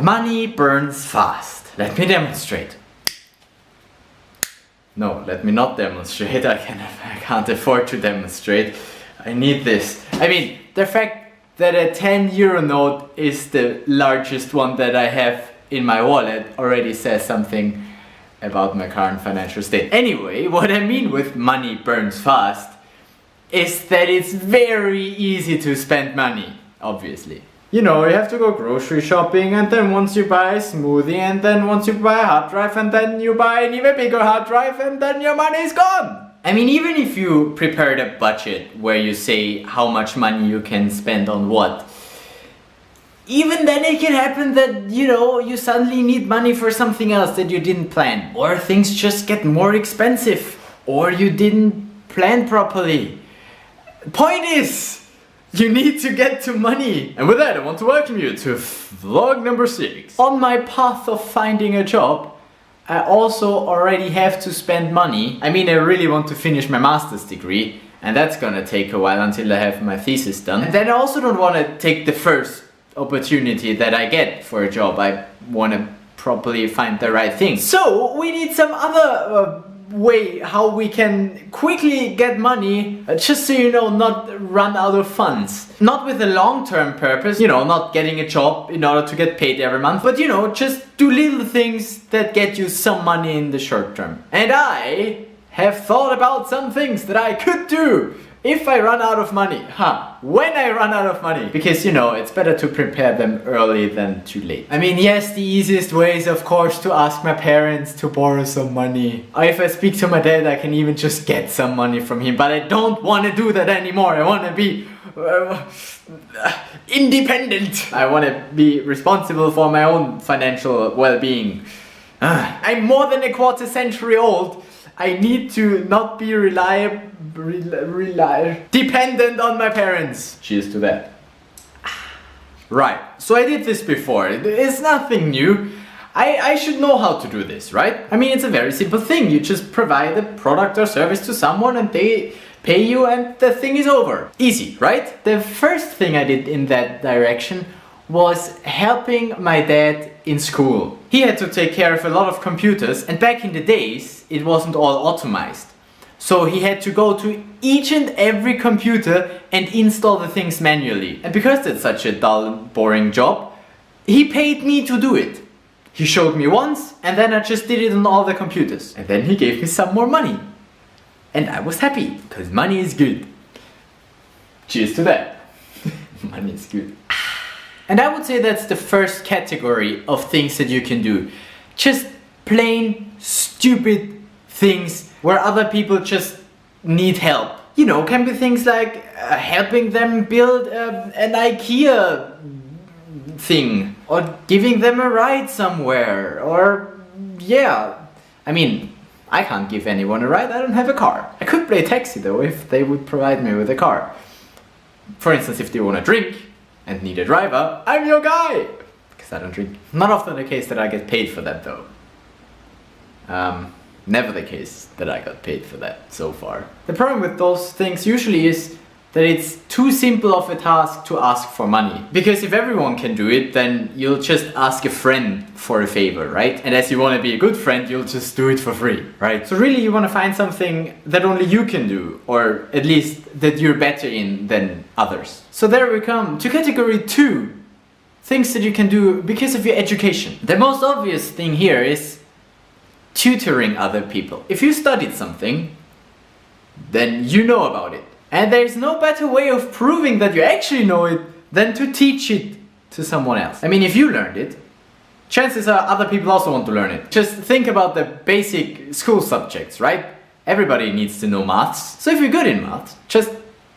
Money burns fast. Let me demonstrate. No, let me not demonstrate. I can't afford to demonstrate. I need this. I mean, the fact that a 10 euro note is the largest one that I have in my wallet already says something about my current financial state. Anyway, what I mean with money burns fast is that it's very easy to spend money, obviously. You know, you have to go grocery shopping, and then once you buy a smoothie, and then once you buy a hard drive, and then you buy an even bigger hard drive, and then your money is gone. I mean, even if you prepared a budget where you say how much money you can spend on what, even then it can happen that, you know, you suddenly need money for something else that you didn't plan. Or things just get more expensive, or you didn't plan properly. Point is, you need to get to money. And with that, I want to welcome you to vlog number 6. On my path of finding a job, I also already have to spend money. I mean, I really want to finish my master's degree, and that's gonna take a while until I have my thesis done. And then I also don't want to take the first opportunity that I get for a job. I want to properly find the right thing. So we need some other way how we can quickly get money, just so you know, not run out of funds. Not with a long-term purpose, you know, not getting a job in order to get paid every month, but you know, just do little things that get you some money in the short term. And I have thought about some things that I could do if I run out of money. When I run out of money. Because, you know, it's better to prepare them early than too late. I mean, yes, the easiest way is, of course, to ask my parents to borrow some money. Or if I speak to my dad, I can even just get some money from him. But I don't want to do that anymore. I want to be independent. I want to be responsible for my own financial well-being. I'm more than a quarter century old. I need to not be dependent on my parents. Cheers to that. Right, so I did this before. It's nothing new. I should know how to do this, right? I mean, it's a very simple thing. You just provide a product or service to someone and they pay you and the thing is over. Easy, right? The first thing I did in that direction was helping my dad in school. He had to take care of a lot of computers, and back in the days it wasn't all automized. So he had to go to each and every computer and install the things manually. And because that's such a dull and boring job, he paid me to do it. He showed me once, and then I just did it on all the computers. And then he gave me some more money. And I was happy, because money is good. Cheers to that. Money is good. And I would say that's the first category of things that you can do. Just plain stupid things where other people just need help. You know, can be things like helping them build an IKEA thing, or giving them a ride somewhere, or yeah. I mean, I can't give anyone a ride, I don't have a car. I could play taxi though if they would provide me with a car. For instance, if they want to drink and need a driver, I'm your guy! Because I don't drink. Not often the case that I get paid for that though. Never the case that I got paid for that so far. The problem with those things usually is that it's too simple of a task to ask for money. Because if everyone can do it, then you'll just ask a friend for a favor, right? And as you want to be a good friend, you'll just do it for free, right? So really you want to find something that only you can do, or at least that you're better in than others. So there we come to category 2. Things that you can do because of your education. The most obvious thing here is tutoring other people. If you studied something, then you know about it. And there's no better way of proving that you actually know it than to teach it to someone else. I mean, if you learned it, chances are other people also want to learn it. Just think about the basic school subjects, right? Everybody needs to know maths. So if you're good in maths, just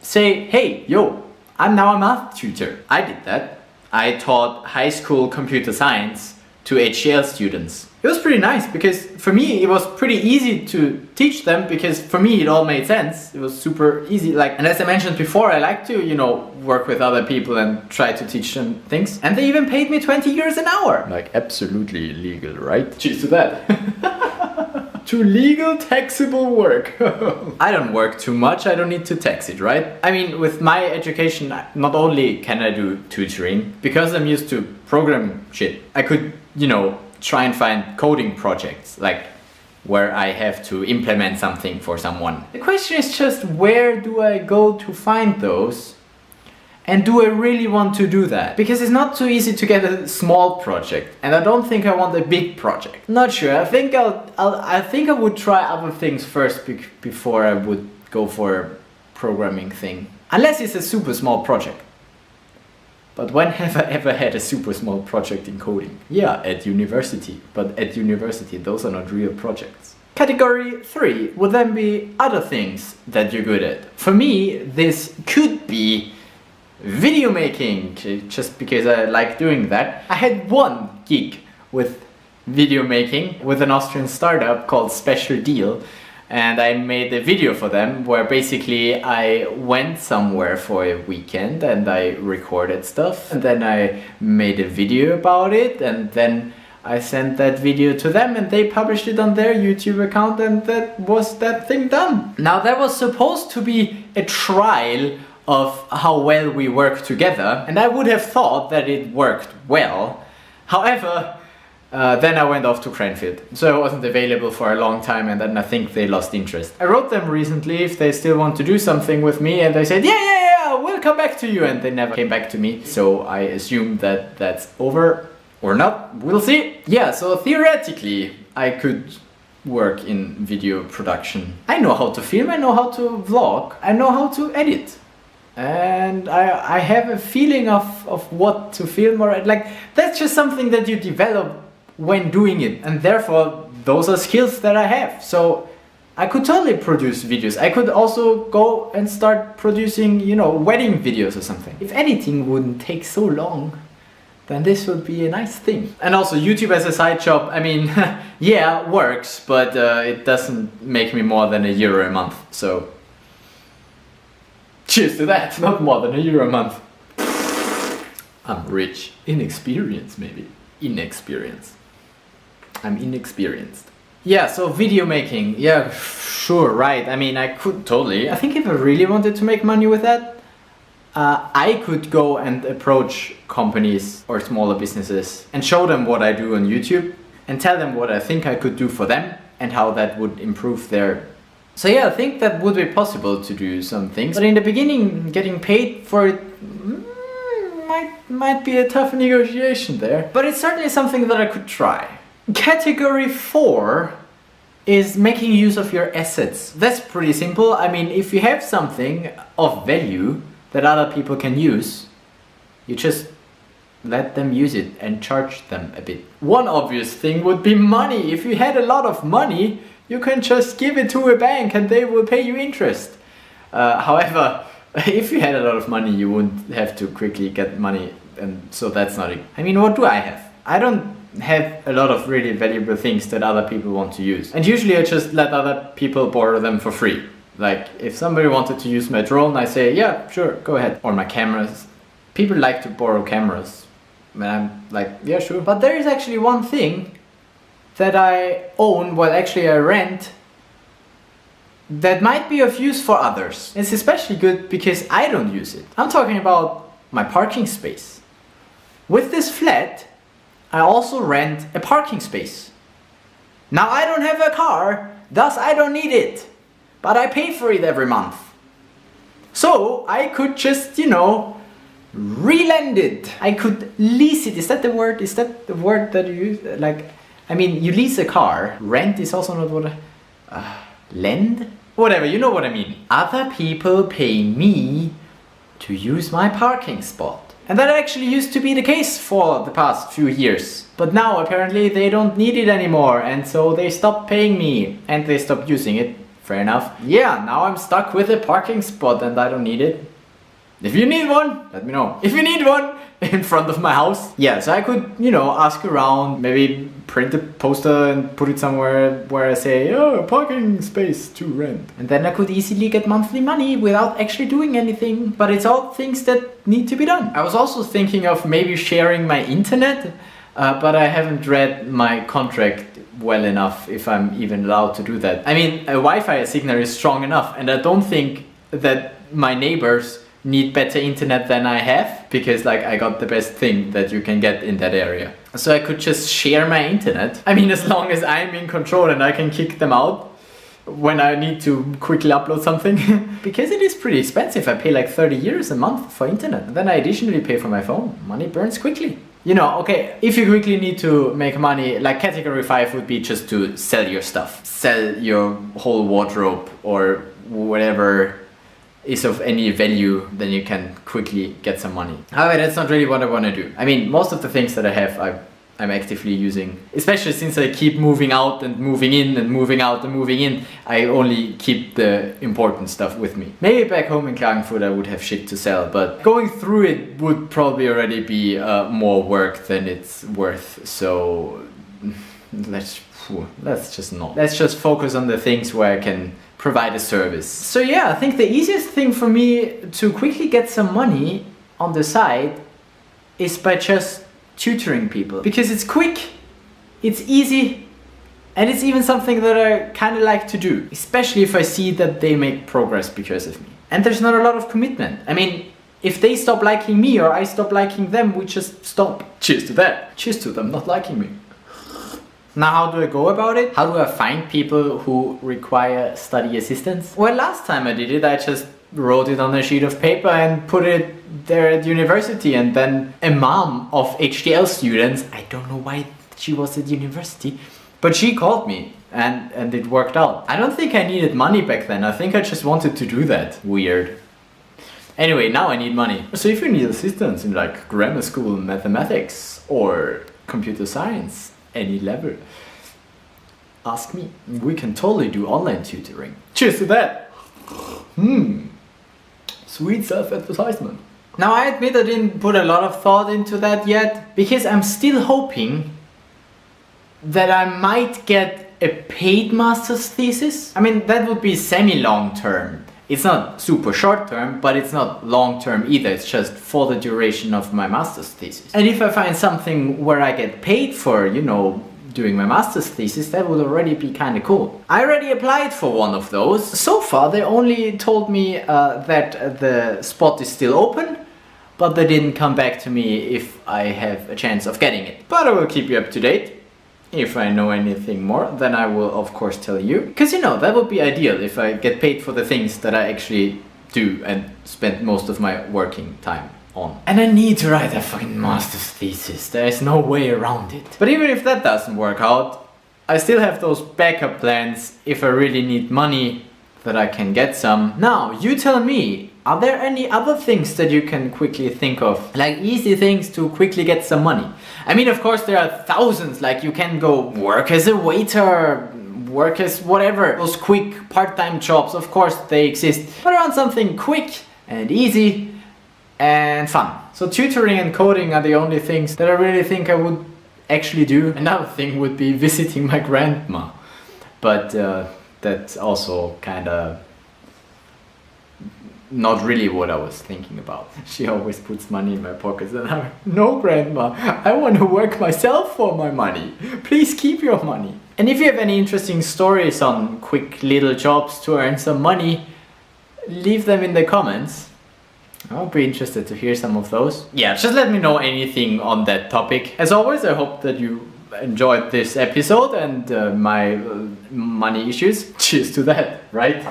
say, hey, yo, I'm now a math tutor. I did that. I taught high school computer science to HCL students. It was pretty nice because for me it was pretty easy to teach them, because for me it all made sense. It was super easy. And as I mentioned before, I like to, you know, work with other people and try to teach them things. And they even paid me 20 euros an hour. Like absolutely illegal, right? Cheers to that. to legal taxable work. I don't work too much, I don't need to tax it, right? I mean, with my education, not only can I do tutoring, because I'm used to program shit, I could, try and find coding projects, like where I have to implement something for someone. The question is just, where do I go to find those? And do I really want to do that? Because it's not too easy to get a small project, and I don't think I want a big project. Not sure. I think I would try other things first before I would go for a programming thing. Unless it's a super small project. But when have I ever had a super small project in coding? Yeah, at university. But at university, those are not real projects. Category 3 would then be other things that you're good at. For me, this could be video making, just because I like doing that. I had one gig with video making with an Austrian startup called Special Deal, and I made a video for them where basically I went somewhere for a weekend and I recorded stuff, and then I made a video about it, and then I sent that video to them and they published it on their YouTube account, and that was that thing done. Now that was supposed to be a trial of how well we work together, and I would have thought that it worked well. However, then I went off to Cranfield, so I wasn't available for a long time, and then I think they lost interest. I wrote them recently if they still want to do something with me, and they said, yeah, we'll come back to you, and they never came back to me. So I assume that that's over, or not, we'll see. Yeah, so theoretically, I could work in video production. I know how to film, I know how to vlog, I know how to edit. And I have a feeling of what to film, or like, that's just something that you develop when doing it, and therefore those are skills that I have. So I could totally produce videos. I could also go and start producing, wedding videos or something. If editing wouldn't take so long, then this would be a nice thing. And also YouTube as a side job, I mean, yeah, works, but it doesn't make me more than €1 a month, so cheers to that, not more than €1 a month. I'm rich. Inexperienced, maybe. Inexperienced. I'm inexperienced. Yeah, so video making. Yeah, sure, right. I mean, I could totally. I think if I really wanted to make money with that, I could go and approach companies or smaller businesses and show them what I do on YouTube and tell them what I think I could do for them and how that would improve their. So yeah, I think that would be possible to do some things. But in the beginning, getting paid for it might be a tough negotiation there. But it's certainly something that I could try. Category 4 is making use of your assets. That's pretty simple. I mean, if you have something of value that other people can use, you just let them use it and charge them a bit. One obvious thing would be money. If you had a lot of money, you can just give it to a bank and they will pay you interest. However, if you had a lot of money, you wouldn't have to quickly get money, and so that's not it. I mean, what do I have? I don't have a lot of really valuable things that other people want to use. And usually I just let other people borrow them for free. Like, if somebody wanted to use my drone, I say, yeah, sure, go ahead. Or my cameras. People like to borrow cameras. And I'm like, yeah, sure. But there is actually one thing that I own, well, actually I rent, that might be of use for others. It's especially good because I don't use it. I'm talking about my parking space. With this flat, I also rent a parking space. Now I don't have a car, thus I don't need it. But I pay for it every month. So I could just, relend it. I could lease it. Is that the word? Is that the word that you use? Like, I mean, you lease a car. Rent is also not what lend? Whatever, you know what I mean. Other people pay me to use my parking spot. And that actually used to be the case for the past few years. But now apparently they don't need it anymore, and so they stopped paying me and they stopped using it. Fair enough. Yeah, now I'm stuck with a parking spot and I don't need it. If you need one, let me know. If you need one in front of my house. Yeah, so I could, ask around, maybe print a poster and put it somewhere where I say, oh, parking space to rent. And then I could easily get monthly money without actually doing anything. But it's all things that need to be done. I was also thinking of maybe sharing my internet, but I haven't read my contract well enough, if I'm even allowed to do that. I mean, a Wi-Fi signal is strong enough, and I don't think that my neighbors need better internet than I have, because like I got the best thing that you can get in that area. So I could just share my internet. I mean, as long as I'm in control and I can kick them out when I need to quickly upload something. Because it is pretty expensive. I pay like 30 euros a month for internet. And then I additionally pay for my phone. Money burns quickly. You know, okay, if you quickly need to make money, like category 5 would be just to sell your stuff. Sell your whole wardrobe or whatever is of any value, then you can quickly get some money. However, that's not really what I want to do. I mean, most of the things that I have, I'm actively using, especially since I keep moving out and moving in and moving out and moving in. I only keep the important stuff with me. Maybe back home in Klagenfurt I would have shit to sell, but going through it would probably already be more work than it's worth. So let's just focus on the things where I can provide a service. So yeah, I think the easiest thing for me to quickly get some money on the side is by just tutoring people, because it's quick, it's easy, and it's even something that I kind of like to do, especially if I see that they make progress because of me. And there's not a lot of commitment. I mean, if they stop liking me or I stop liking them, we just stop. Cheers to that. Cheers to them not liking me. Now, how do I go about it? How do I find people who require study assistance? Well, last time I did it, I just wrote it on a sheet of paper and put it there at university, and then a mom of HTL students, I don't know why she was at university, but she called me and it worked out. I don't think I needed money back then. I think I just wanted to do that. Weird. Anyway, now I need money. So if you need assistance in like grammar school, mathematics or computer science, any level, ask me. We can totally do online tutoring. Cheers to that. Sweet self-advertisement. Now I admit I didn't put a lot of thought into that yet, because I'm still hoping that I might get a paid master's thesis. I mean, that would be semi-long term. It's not super short term, but it's not long term either. It's just for the duration of my master's thesis. And if I find something where I get paid for, you know, doing my master's thesis, that would already be kind of cool. I already applied for one of those. So far, they only told me that the spot is still open, but they didn't come back to me if I have a chance of getting it. But I will keep you up to date. If I know anything more, then I will of course tell you. Because you know, that would be ideal if I get paid for the things that I actually do and spend most of my working time on. And I need to write a fucking master's thesis. There is no way around it. But even if that doesn't work out, I still have those backup plans if I really need money, that I can get some. Now, you tell me, are there any other things that you can quickly think of? Like easy things to quickly get some money? I mean, of course there are thousands, like you can go work as a waiter, work as whatever. Those quick part-time jobs, of course they exist. But I want something quick and easy and fun. So tutoring and coding are the only things that I really think I would actually do. Another thing would be visiting my grandma. But that's also kinda not really what I was thinking about. She always puts money in my pockets and I'm like, no grandma, I want to work myself for my money. Please keep your money. And if you have any interesting stories on quick little jobs to earn some money, leave them in the comments. I'll be interested to hear some of those. Yeah, just let me know anything on that topic. As always, I hope that you enjoyed this episode and my money issues. Cheers to that, right?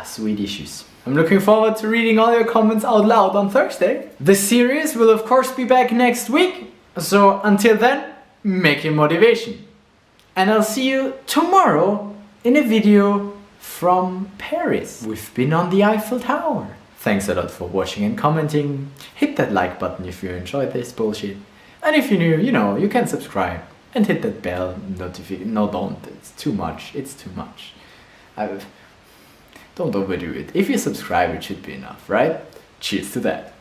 Sweet issues. I'm looking forward to reading all your comments out loud on Thursday. The series will of course be back next week. So until then, make your motivation. And I'll see you tomorrow in a video from Paris. We've been on the Eiffel Tower. Thanks a lot for watching and commenting. Hit that like button if you enjoyed this bullshit. And if you're new, you know, you can subscribe and hit that bell notification. No, don't. It's too much. It's too much. Don't overdo it. If you subscribe, it should be enough, right? Cheers to that.